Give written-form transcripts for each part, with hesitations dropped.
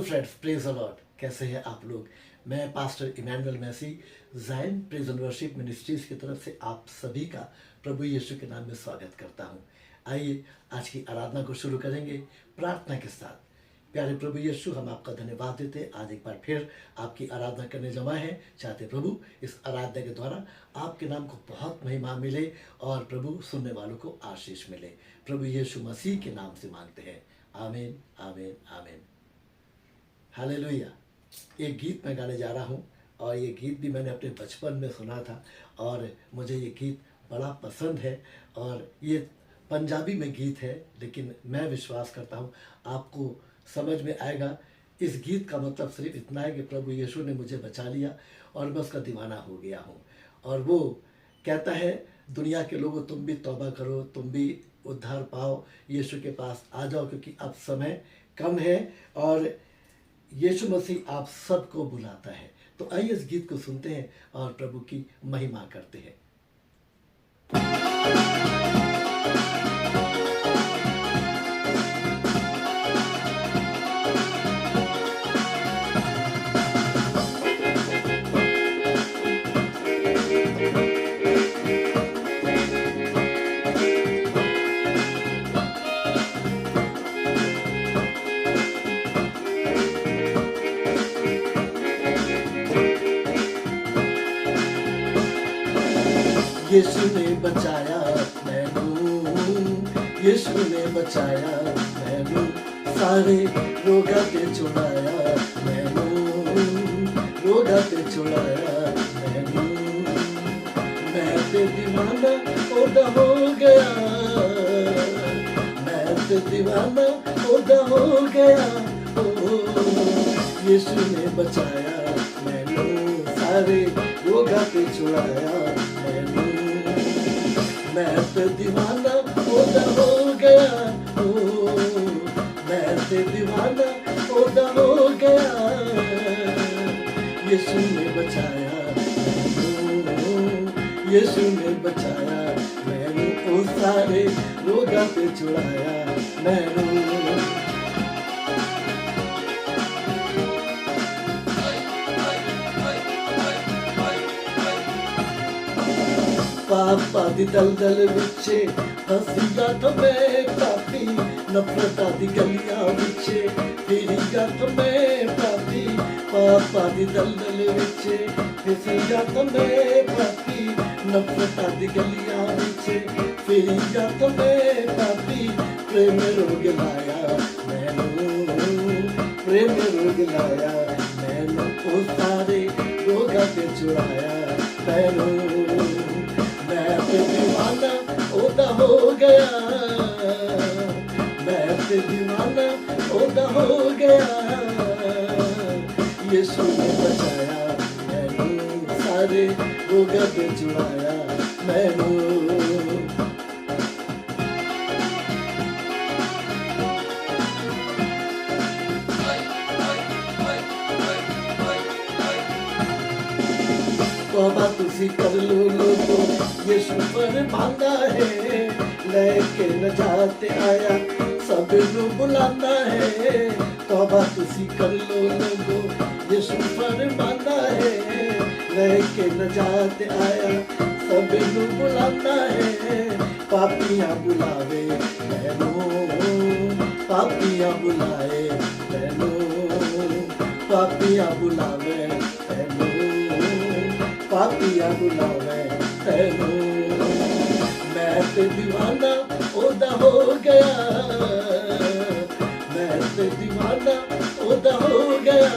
Friends, praise the Lord. कैसे हैं आप लोग? मैं pastor Emmanuel Massey Zion praise and worship ministries की तरफ से आप सभी का प्रभु यीशु के नाम में स्वागत करता हूं। आइए आज की आराधना को शुरू करेंगे प्रार्थना के साथ। प्यारे प्रभु यीशु, हम आपका धन्यवाद देते हैं। आज एक बार फिर आपकी आराधना करने जमा है। चाहते प्रभु इस आराधना के द्वारा आपके नाम को बहुत महिमा मिले और प्रभु सुनने वालों को आशीष मिले। प्रभु यीशु मसीह के नाम से मांगते हैं, आमीन आमीन आमीन। हालेलुया। एक गीत मैं गाने जा रहा हूँ और ये गीत भी मैंने अपने बचपन में सुना था और मुझे ये गीत बड़ा पसंद है। और ये पंजाबी में गीत है, लेकिन मैं विश्वास करता हूँ आपको समझ में आएगा। इस गीत का मतलब सिर्फ इतना है कि प्रभु यीशु ने मुझे बचा लिया और मैं उसका दीवाना हो गया हूँ। और वो कहता है, दुनिया के लोगों तुम भी तौबा करो, तुम भी उद्धार पाओ, यीशु के पास आ जाओ, क्योंकि अब समय कम है और यीशु मसीह आप सबको बुलाता है। तो आइए इस गीत को सुनते हैं और प्रभु की महिमा करते हैं। यीशु ने बचाया मैनू, यीशु ने बचाया मैनू, सारे रोगा ते छुड़ाया मैनू, रोगा ते छुड़ाया मैनू। मैं ते दीवाना ओदा हो गया, मैं ते दीवाना ओदा हो गया। ओ यीशु ने बचाया मैनू, सारे रोगा ते छुड़ाया मैनू। मैं तो दीवाना ओदा हो गया, ओ मैं तो दीवाना ओदा हो गया। यीशु ने बचाया मैनू, यीशु ने बचाया मैनू, ओ सारे रोगा पे छुड़ाया मैनू। पापा दी दलदल विचे हंसिया तो मैं पापी, नफरता दी गलियां विचे फिरिया तो मैं पापी। पापा दी दलदल विचे हंसिया तो मैं पापी, नफरता दी गलियां विचे फिरिया तो मैं पापी। प्रेम रोग लाया मैनू, प्रेम रोग लाया मैनू, ओ सारे रोगा ते छुड़ाया मैनू। मैं ते दीवाना ओदा हो गया, मैं ते दीवाना ओदा हो गया। यीशु ने बचाया मैनू, सारे रोगा ते छुड़ाया मैनू। तौबा तुसी कर लो लोगो, यीशु पर मांगा है, लेके नजात आया सब नू बुलाना है। तौबा तुसी कर लो लोगो, यीशु पर मांगा है, लेके नजात आया सब नू बुलाना है। पापियां बुलावे मैनू, पापियां बुलाए मैनू, पापियां बुलावे मैनू, पापियां बुलावे मैनू। मैं ते दीवाना ओदा हो गया, मैं ते दीवाना ओदा हो गया।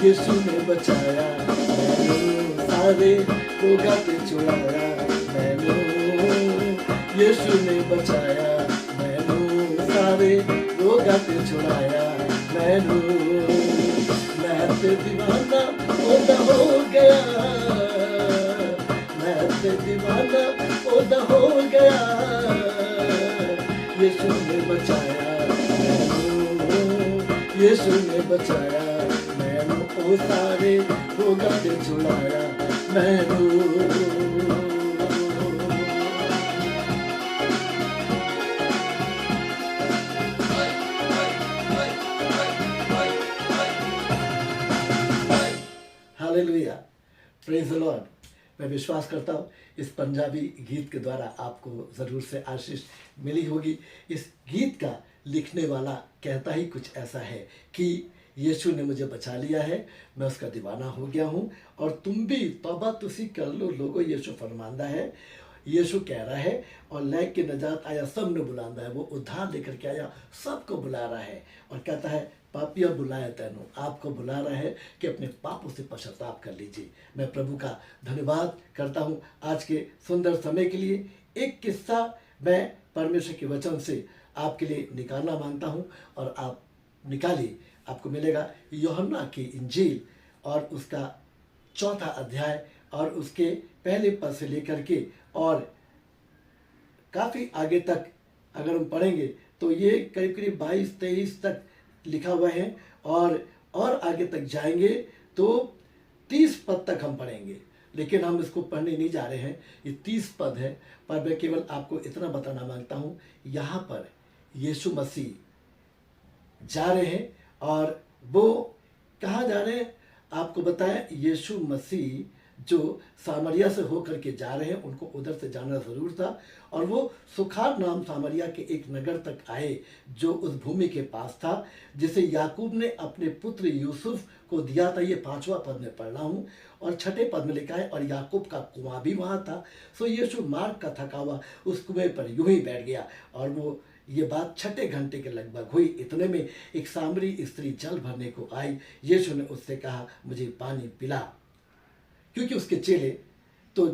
यीशु ने बचाया मैनू, सारे रोगा ते छुड़ाया मैनू। यीशु ने बचाया मैनू, सारे रोगा ते छुड़ाया मैनू। मैं ते दीवाना ओदा हो गया, मैं ते दीवाना ओदा हो गया। यीशु ने बचाया मैनू, यीशु ने बचाया मैनू, ओ सारे रोगा ते छुड़ाया मैनू। Praise the Lord. मैं विश्वास करता हूँ इस पंजाबी गीत के द्वारा आपको ज़रूर से आशीष मिली होगी। इस गीत का लिखने वाला कहता ही कुछ ऐसा है कि यीशु ने मुझे बचा लिया है, मैं उसका दीवाना हो गया हूँ, और तुम भी तौबा तुसी कर लो लोगो, यीशु फरमांदा है। यीशु कह रहा है और लैक के नजात आया सब ने बुलांदा है। वो उद्धार लेकर के आया, सबको बुला रहा है और कहता है पापिया बुलाया तैनू, आपको बुला रहा है कि अपने पापों से पश्चाताप कर लीजिए। मैं प्रभु का धन्यवाद करता हूँ आज के सुंदर समय के लिए। एक किस्सा मैं परमेश्वर के वचन से आपके लिए निकालना मांगता हूँ और आप निकालिए। आपको मिलेगा यूहन्ना की इंजील और उसका 4 अध्याय और उसके पहले पद से लेकर के और काफ़ी आगे तक अगर हम पढ़ेंगे तो ये करीब करीब 22-23 तक लिखा हुआ है, और आगे तक जाएंगे तो 30 पद तक हम पढ़ेंगे, लेकिन हम इसको पढ़ने नहीं जा रहे हैं। ये 30 पद है, पर मैं केवल आपको इतना बताना मांगता हूँ, यहाँ पर यीशु मसीह जा रहे हैं और वो कहाँ जा रहे हैं आपको बताया। यीशु मसीह जो सामरिया से होकर के जा रहे हैं, उनको उधर से जाना ज़रूर था, और वो सुखार नाम सामरिया के एक नगर तक आए जो उस भूमि के पास था जिसे याकूब ने अपने पुत्र यूसुफ को दिया था। ये 5वां पद में पढ़ रहा हूँ और 6ठे पद में लिखा है, और याकूब का कुआं भी वहाँ था। सो यीशु मार्ग का थका हुआ उस कुएं पर यूं ही बैठ गया, और वो ये बात 6ठे घंटे के लगभग हुई। इतने में एक सामरी स्त्री जल भरने को आई। यीशु ने उससे कहा मुझे पानी पिला, क्योंकि उसके चेले तो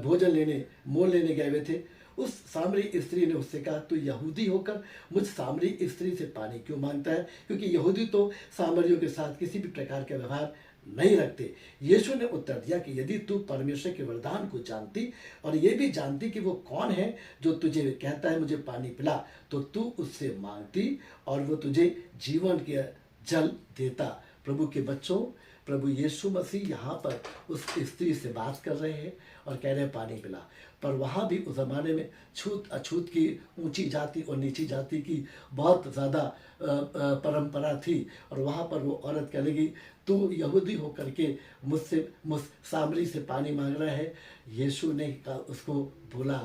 भोजन लेने मोल लेने गए हुए थे। उस सामरी स्त्री ने उससे कहा तू यहूदी होकर मुझ सामरी स्त्री से पानी क्यों मांगता है, क्योंकि यहूदी तो सामरियों के साथ किसी भी प्रकार का व्यवहार नहीं रखते। यीशु ने उत्तर दिया कि यदि तू परमेश्वर के वरदान को जानती और ये भी जानती कि वो कौन है जो तुझे कहता है मुझे पानी पिला, तो तू उससे मांगती और वो तुझे जीवन के जल देता। प्रभु के बच्चों, प्रभु यीशु मसीह यहाँ पर उस स्त्री से बात कर रहे हैं और कह रहे हैं पानी पिला। पर वहाँ भी उस ज़माने में छूत अछूत की, ऊंची जाति और नीची जाति की बहुत ज़्यादा परंपरा थी, और वहाँ पर वो औरत कह लगी तू यहूदी होकर के मुझ सामरी से पानी मांग रहा है। यीशु ने उसको बोला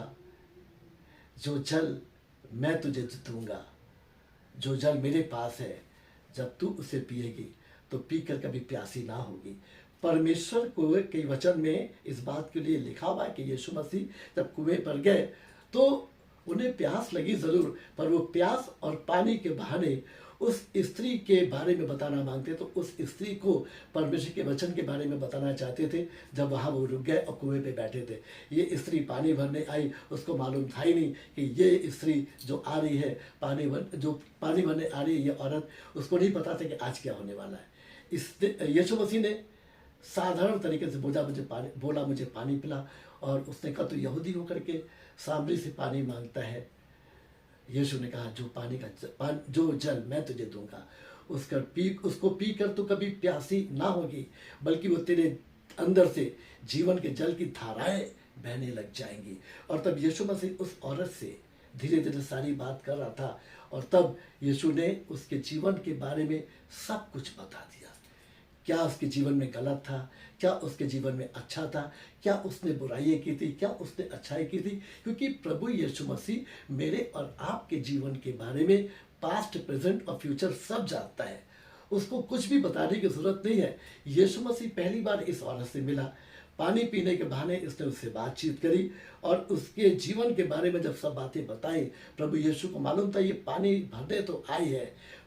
जो जल मैं तुझे दूंगा, जो जल मेरे पास है, जब तू उसे पिएगी तो पीकर कभी प्यासी ना होगी। परमेश्वर को कई वचन में इस बात के लिए लिखा हुआ है कि यीशु मसीह जब कुएं पर गए तो उन्हें प्यास लगी ज़रूर, पर वो प्यास और पानी के बहाने उस स्त्री के बारे में बताना मांगते, तो उस स्त्री को परमेश्वर के वचन के बारे में बताना चाहते थे। जब वहाँ वो रुक गए और कुएं पे बैठे थे, ये स्त्री पानी भरने आई, उसको मालूम था ही नहीं कि ये स्त्री जो आ रही है जो पानी भरने आ रही है, ये औरत, उसको नहीं पता था कि आज क्या होने वाला है। यीशु मसीह ने साधारण तरीके से बोला मुझे पानी पिला, और उसने कहा तो यहूदी होकर के सामरी से पानी मांगता है। यीशु ने कहा जो जल मैं तुझे दूंगा उसको पीकर तो कभी प्यासी ना होगी, बल्कि वो तेरे अंदर से जीवन के जल की धाराएं बहने लग जाएंगी। और तब यीशु मसीह उस औरत से धीरे धीरे सारी बात कर रहा था, और तब यीशु ने उसके जीवन के बारे में सब कुछ बता दिया। क्या उसके जीवन में गलत था, क्या उसके जीवन में अच्छा था, क्या उसने बुराइयाँ की थी, क्या उसने अच्छाई की थी, क्योंकि प्रभु यीशु मसीह मेरे और आपके जीवन के बारे में पास्ट, प्रेजेंट और फ्यूचर सब जानता है। उसको कुछ भी बताने की जरूरत नहीं है। यीशु मसीह पहली बार इस औरत से मिला, पानी पीने के बहाने इसने उससे बातचीत करी, और उसके जीवन के बारे में जब सब बातें बताई, प्रभु यीशु को मालूम था ये पानी भरने तो आई है,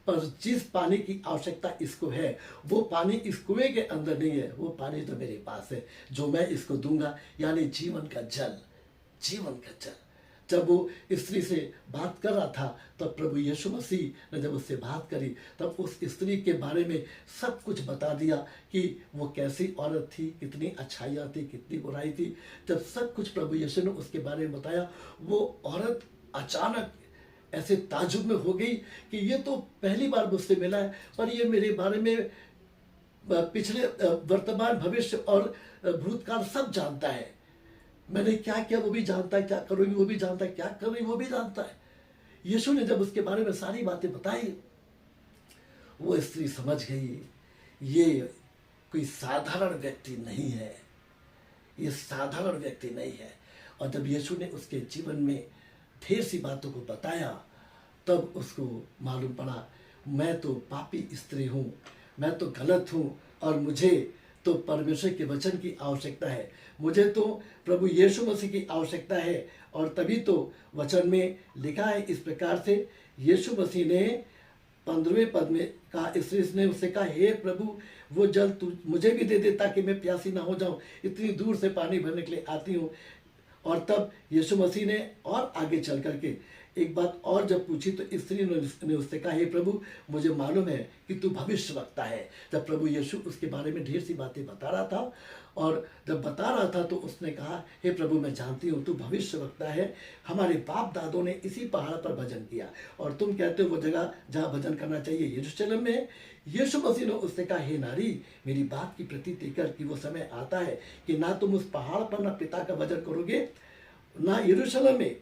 पर जिस पानी की आवश्यकता इसको है वो पानी इस कुएं के अंदर नहीं है, वो पानी तो मेरे पास है जो मैं इसको दूंगा, यानी जीवन का जल, जीवन का जल। जब वो स्त्री से बात कर रहा था तब प्रभु यीशु मसीह ने जब उससे बात करी तब उस स्त्री के बारे में सब कुछ बता दिया कि वो कैसी औरत थी, कितनी अच्छाइयाँ थी, कितनी बुराई थी। जब सब कुछ प्रभु यीशु ने उसके बारे में बताया, वो औरत अचानक ऐसे ताजुब में हो गई कि ये तो पहली बार मुझसे मिला है, पर ये मेरे बारे में पिछले वर्तमान भविष्य और भूतकाल सब जानता है। मैंने क्या किया वो भी जानता है, क्या करूँगी वो भी जानता है, क्या कर रही वो भी जानता है। यीशु ने जब उसके बारे में सारी बातें बताई, वो स्त्री समझ गई ये कोई साधारण व्यक्ति नहीं है, ये साधारण व्यक्ति नहीं है। और जब यीशु ने उसके जीवन में ढेर सी बातों को बताया, तब उसको मालूम पड़ा, मैं तो पापी स्त्री हूँ, मैं तो गलत हूँ, और मुझे तो परमेश्वर के वचन की आवश्यकता है, मुझे तो प्रभु यीशु मसीह की आवश्यकता है। और तभी तो वचन में लिखा है इस प्रकार से, यीशु मसीह ने 15वें पद में कहा, स्त्री ने उससे कहा, हे प्रभु, वो जल तू मुझे भी दे दे ताकि मैं प्यासी ना हो जाऊं, इतनी दूर से पानी भरने के लिए आती हूँ। और तब यीशु मसीह ने और आगे चल करके एक बात और जब पूछी, तो स्त्री ने उससे कहा, हे प्रभु, मुझे मालूम है कि तू भविष्यवक्ता है। जब प्रभु यीशु उसके बारे में ढेर सी बातें बता रहा था, और जब बता रहा था तो उसने कहा, हे प्रभु, मैं जानती हूँ तू भविष्यवक्ता है, हमारे बाप दादों ने इसी पहाड़ पर भजन किया, और तुम कहते हो वो जगह जहाँ भजन करना चाहिए यरूशलेम में है। यीशु मसीह ने उससे कहा, हे नारी, मेरी बात की प्रतीति कर कि वो समय आता है कि ना तुम उस पहाड़ पर ना पिता का भजन करोगे, ना यरूशलेम में।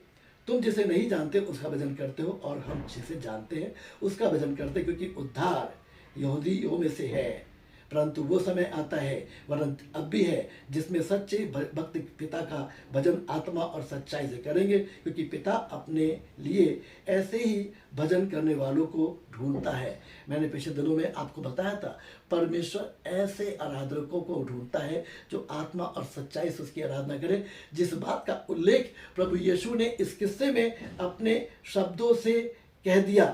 तुम जिसे नहीं जानते उसका भजन करते हो, और हम जिसे जानते हैं उसका भजन करते, क्योंकि उद्धार यहूदियों में से है। परंतु वो समय आता है, वरन अब भी है, जिसमें सच्चे भक्त पिता का भजन आत्मा और सच्चाई से करेंगे, क्योंकि पिता अपने लिए ऐसे ही भजन करने वालों को ढूंढता है। मैंने पिछले दिनों में आपको बताया था, परमेश्वर ऐसे आराधकों को ढूंढता है जो आत्मा और सच्चाई से उसकी आराधना करें, जिस बात का उल्लेख प्रभु यीशु ने इस किस्से में अपने शब्दों से कह दिया।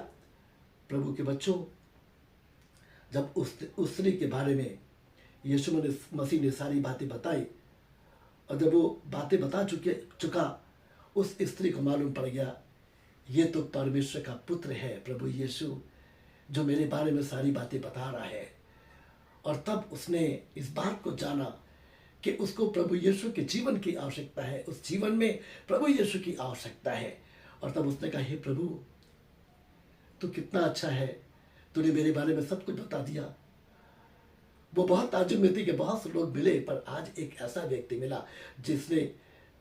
प्रभु के बच्चों, जब उस स्त्री के बारे में यीशु मसीह ने सारी बातें बताई, और जब वो बातें बता चुका, उस स्त्री को मालूम पड़ गया, ये तो परमेश्वर का पुत्र है, प्रभु यीशु, जो मेरे बारे में सारी बातें बता रहा है। और तब उसने इस बात को जाना कि उसको प्रभु यीशु के जीवन की आवश्यकता है, उस जीवन में प्रभु यीशु की आवश्यकता है। और तब उसने कहा, हे प्रभु, तू कितना अच्छा है, तूने मेरे बारे में सब कुछ बता दिया। वो बहुत ताज्जुब में थी कि बहुत से लोग मिले, पर आज एक ऐसा व्यक्ति मिला जिसने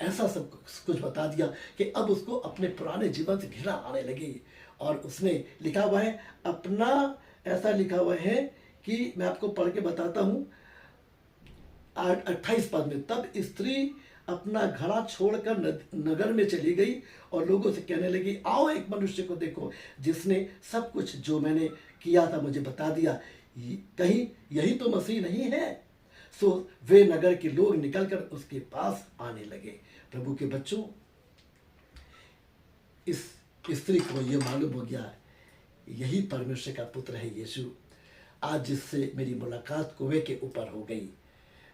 ऐसा सब कुछ बता दिया कि अब उसको अपने पुराने जीवन से घृणा आने लगी। और उसने लिखा हुआ है, अपना ऐसा लिखा हुआ है कि मैं आपको पढ़ के बताता हूँ 28 पद में, तब स्त्री अपना घड़ा छोड़कर नगर में चली गई और लोगों से कहने लगी, आओ एक मनुष्य को देखो जिसने सब कुछ जो मैंने किया था मुझे बता दिया, कहीं यही तो मसीह नहीं है। सो वे नगर के लोग निकलकर उसके पास आने लगे। प्रभु के बच्चों, इस स्त्री को यह मालूम हो गया, यही परमेश्वर का पुत्र है यीशु, आज जिससे मेरी मुलाकात कुएं के ऊपर हो गई,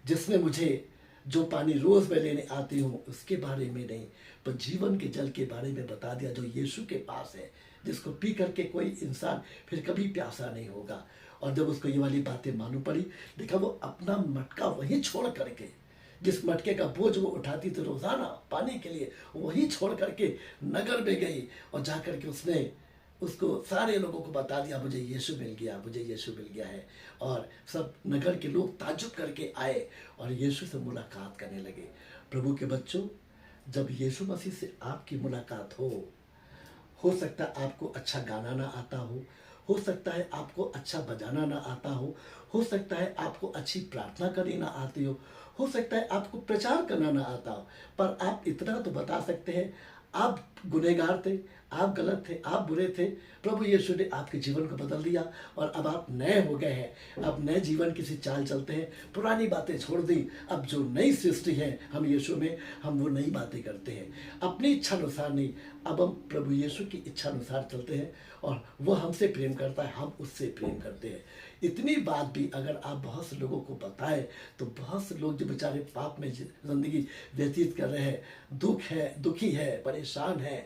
जिसने मुझे जो पानी रोज मैं लेने आती हूँ उसके बारे में नहीं, पर जीवन के जल के बारे में बता दिया, जो यीशु के पास है, जिसको पी करके कोई इंसान फिर कभी प्यासा नहीं होगा। और जब उसको ये वाली बातें मालूम पड़ी, देखा वो अपना मटका वहीं छोड़ करके, जिस मटके का बोझ वो उठाती थी रोजाना पानी के लिए, वहीं छोड़ करके नगर में गई, और जा करके उसने उसको सारे लोगों को बता दिया, मुझे यीशु मिल गया, मुझे यीशु मिल गया है। और सब नगर के लोग ताज्जुब करके आए और यीशु से मुलाकात करने लगे। प्रभु के बच्चों, जब यीशु मसीह से आपकी मुलाकात हो सकता है आपको अच्छा गाना ना आता हो सकता है आपको अच्छा बजाना ना आता हो सकता है आपको अच्छी प्रार्थना करनी ना आती हो सकता है आपको प्रचार करना ना आता हो, पर आप इतना तो बता सकते हैं, आप गुनहगार थे, आप गलत थे, आप बुरे थे, प्रभु यीशु ने आपके जीवन को बदल दिया और अब आप नए हो गए हैं। अब नए जीवन की सी चाल चलते हैं, पुरानी बातें छोड़ दी, अब जो नई सृष्टि है हम यीशु में, हम वो नई बातें करते हैं, अपनी इच्छा अनुसार नहीं, अब हम प्रभु यीशु की इच्छा अनुसार चलते हैं, और वो हमसे प्रेम करता है, हम उससे प्रेम करते हैं। इतनी बात भी अगर आप बहुत से लोगों को बताएं तो बहुत से लोग जो बेचारे पाप में जिंदगी व्यतीत कर रहे हैं, दुखी है, परेशान है,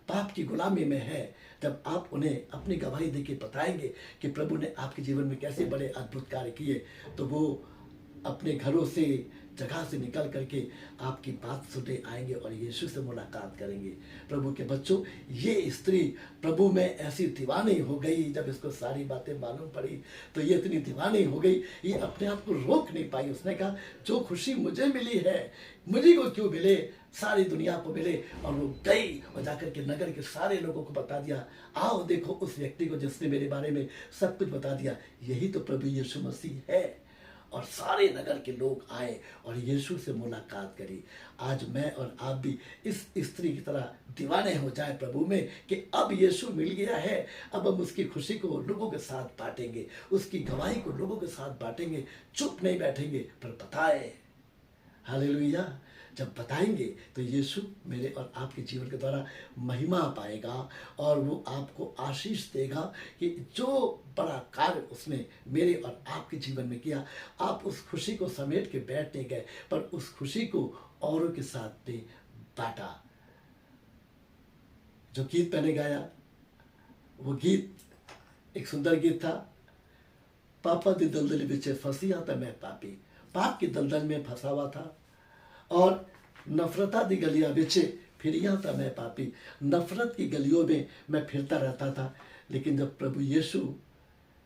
पाप की गुलामी में है, जब आप उन्हें अपनी गवाही देके बताएंगे कि प्रभु ने आपके जीवन में कैसे बड़े अद्भुत कार्य किए, तो वो अपने घरों से, जगह से निकल करके आपकी बात सुनने आएंगे और यीशु से मुलाकात करेंगे। प्रभु के बच्चों, ये स्त्री प्रभु में ऐसी दीवानी हो गई, जब इसको सारी बातें मालूम पड़ी तो ये इतनी दीवानी हो गई, ये अपने आप को रोक नहीं पाई। उसने कहा, जो खुशी मुझे मिली है, मुझे को क्यों मिले, सारी दुनिया को मिले। और वो गई और जाकर के नगर के सारे लोगों को बता दिया, आओ देखो उस व्यक्ति को जिसने मेरे बारे में सब कुछ बता दिया, यही तो प्रभु यीशु मसीह है। और सारे नगर के लोग आए और यीशु से मुलाकात करी। आज मैं और आप भी इस स्त्री की तरह दीवाने हो जाए प्रभु में कि अब यीशु मिल गया है, अब हम उसकी खुशी को लोगों के साथ बांटेंगे, उसकी गवाही को लोगों के साथ बांटेंगे, चुप नहीं बैठेंगे पर बताए। हालेलुया। जब बताएंगे तो यीशु मेरे और आपके जीवन के द्वारा महिमा पाएगा और वो आपको आशीष देगा कि जो बड़ा कार्य उसने मेरे और आपके जीवन में किया, आप उस खुशी को समेट के बैठ नहीं गए पर उस खुशी को औरों के साथ में बांटा। जो गीत मैंने गाया वो गीत एक सुंदर गीत था। पापा दी दलदल विच फसिया था मैं पापी, पाप की दलदल में फंसा हुआ था और नफरता दी गलियां बिचे फिरिया था मैं पापी। नफरत की गलियों में मैं फिरता रहता था, लेकिन जब प्रभु यीशु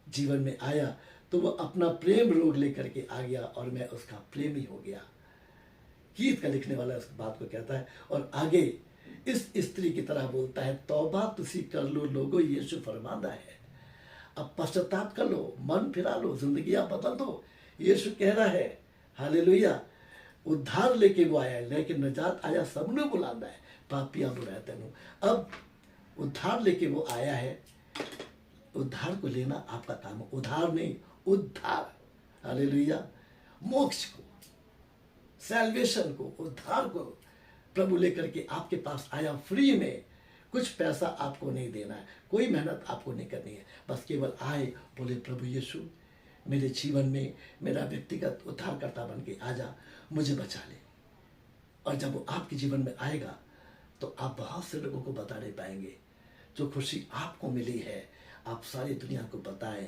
जीवन में आया तो वो अपना प्रेम रोग लेकर के आ गया और मैं उसका प्रेमी हो गया। गीत का लिखने वाला इस बात को कहता है और आगे इस स्त्री की तरह बोलता है, तौबा तुसी कर लो लोगो, यीशु फरमांदा है। अब पश्चाताप कर लो, मन फिरा लो, जिंदगियां बदल दो। यीशु कह रहा है हालेलुया, उद्धार लेके वो आया है, लेकिन नजात आया सबने बुलांदा है, पापियां बुलाए तेनू। अब उद्धार लेके वो आया है, उद्धार को लेना आपका काम है। उद्धार नहीं, उद्धार। हालेलुया। मोक्ष को, सैल्वेशन को, उद्धार को प्रभु लेकर के आपके पास आया फ्री में। कुछ पैसा आपको नहीं देना है, कोई मेहनत आपको नहीं करनी है, बस केवल आए, बोले प्रभु यीशु मेरे जीवन में मेरा व्यक्तिगत उद्धारकर्ता बन के आ जा, मुझे बचा ले। और जब वो आपके जीवन में आएगा तो आप बहुत से लोगों को बता नहीं पाएंगे। जो खुशी आपको मिली है आप सारी दुनिया को बताएं,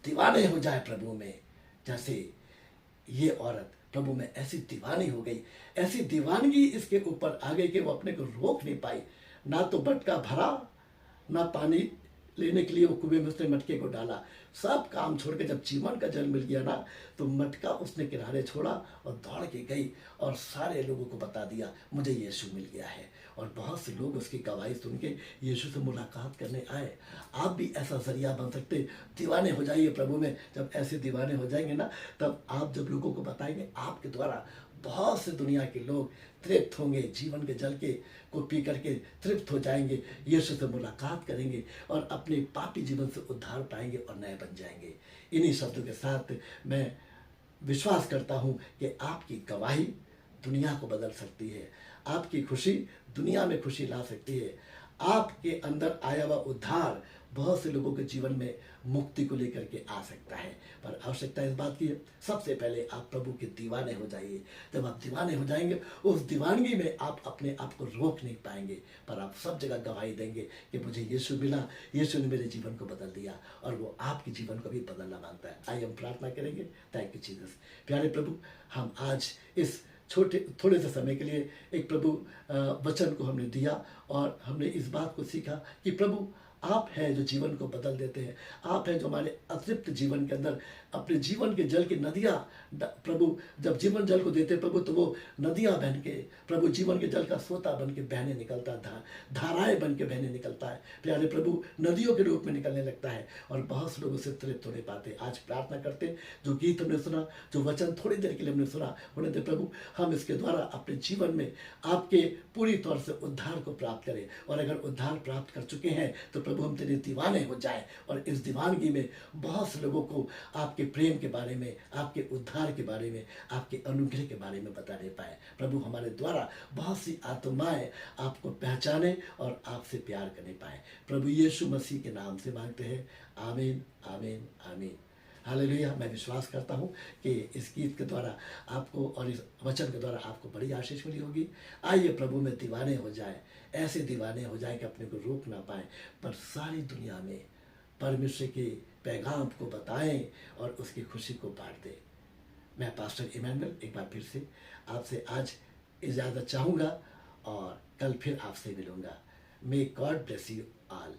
दीवाने हो जाए प्रभु में। जैसे ये औरत प्रभु में ऐसी दीवानी हो गई, ऐसी दीवानगी इसके ऊपर आ गई कि वो अपने को रोक नहीं पाई। ना तो मटका भरा, ना पानी लेने के लिए वो कुएं में उसने मटके को डाला। सब काम छोड़ के जब जीवन का जल मिल गया ना तो मटका उसने किनारे छोड़ा और दौड़ के गई और सारे लोगों को बता दिया मुझे यीशु मिल गया है। और बहुत से लोग उसकी गवाही सुन के यीशु से मुलाकात करने आए। आप भी ऐसा जरिया बन सकते, दीवाने हो जाइए प्रभु में। जब ऐसे दीवाने हो जाएंगे ना तब आप जब लोगों को बताएंगे आपके द्वारा बहुत से दुनिया के लोग तृप्त होंगे, जीवन के जल के को पी करके तृप्त हो जाएंगे, यीशु से मुलाकात करेंगे और अपने पापी जीवन से उद्धार पाएंगे और नए बन जाएंगे। इन्हीं शब्दों के साथ मैं विश्वास करता हूँ कि आपकी गवाही दुनिया को बदल सकती है, आपकी खुशी दुनिया में खुशी ला सकती है। आपके अंदर आया हुआ उद्धार बहुत से लोगों के जीवन में मुक्ति को लेकर के आ सकता है। पर आवश्यकता इस बात की है, सबसे पहले आप प्रभु के दीवाने हो जाइए। जब आप दीवाने हो जाएंगे उस दीवानगी में आप अपने आप को रोक नहीं पाएंगे, पर आप सब जगह गवाही देंगे कि मुझे यीशु मिला, यीशु ने मेरे जीवन को बदल दिया और वो आपके जीवन को भी बदलना मांगता है। आइए हम प्रार्थना करेंगे। Thank you Jesus. प्यारे प्रभु, हम आज इस थोड़े से समय के लिए एक प्रभु वचन को हमने दिया और हमने इस बात को सीखा कि प्रभु आप हैं जो जीवन को बदल देते हैं। आप हैं जो हमारे अतृप्त जीवन के अंदर अपने जीवन के जल की नदियाँ, प्रभु जब जीवन जल को देते प्रभु तो वो नदियाँ बन के प्रभु जीवन के जल का सोता बन के बहने निकलता है, धाराएं बन के बहने निकलता है। प्यारे प्रभु नदियों के रूप में निकलने लगता है और बहुत से लोग उससे तृप्त होने पाते। आज प्रार्थना करते जो गीत हमने सुना, जो वचन थोड़ी देर के लिए हमने सुना, होने दे प्रभु हम इसके द्वारा अपने जीवन में आपके पूरी तौर से उद्धार को प्राप्त करें। और अगर उद्धार प्राप्त कर चुके हैं तो प्रभु हम तेरे दीवाने हो जाए और इस दीवानगी में बहुत से लोगों को आपके प्रेम के बारे में, आपके उद्धार के बारे में, आपके अनुग्रह के बारे में बताने पाए। प्रभु हमारे द्वारा बहुत सी आत्माएं आपको पहचाने और आपसे प्यार करने पाए। प्रभु यीशु मसीह के नाम से मांगते हैं, आमीन आमीन आमीन। हालेलुया। मैं विश्वास करता हूँ कि इस गीत के द्वारा आपको और इस वचन के द्वारा आपको बड़ी आशीष मिली होगी। आइए प्रभु में दीवाने हो जाए, ऐसे दीवाने हो जाए कि अपने को रोक ना पाए, पर सारी दुनिया में परमेश्वर के पैगाम को बताएं और उसकी खुशी को बांट दें। मैं पास्टर इमैनुअल एक बार फिर से आपसे आज इजाज़त चाहूँगा और कल फिर आपसे मिलूँगा। May God bless you all.